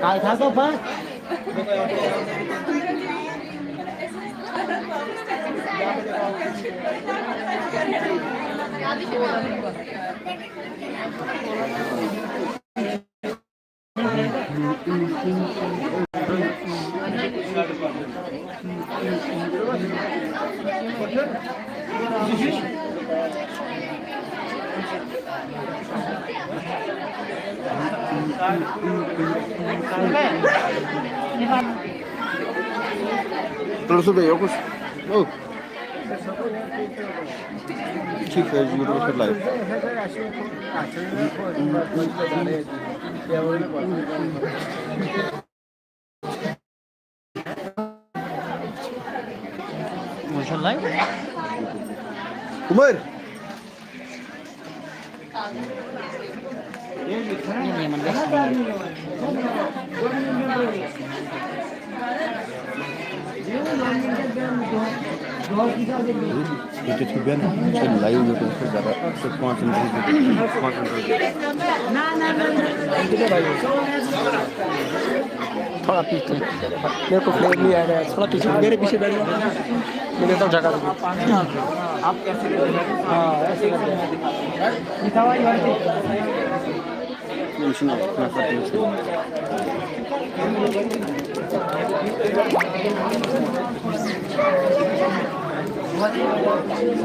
काय खातो पण Terus udah ya, Gus. Oh. ठीक है जी तो फिर लाइव माशाल्लाह Umar ini mana itu juga kan live में तो ज़्यादा से कंसंट्रेट थोड़ा पीछे मेरे को फ्लेवर नहीं आ रहा है थोड़ा पीछे मेरे पीछे बैठ जाओ मेरे तो जगह आप कैसे हाँ ऐसे करते हैं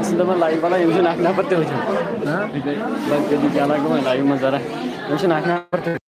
Sudah live वाला यूज़ नाखना पड़ते हो जाए, हाँ? लाइव के लिए क्या लगा मैं लाइव में ज़रा यूज़ नाखना पड़ते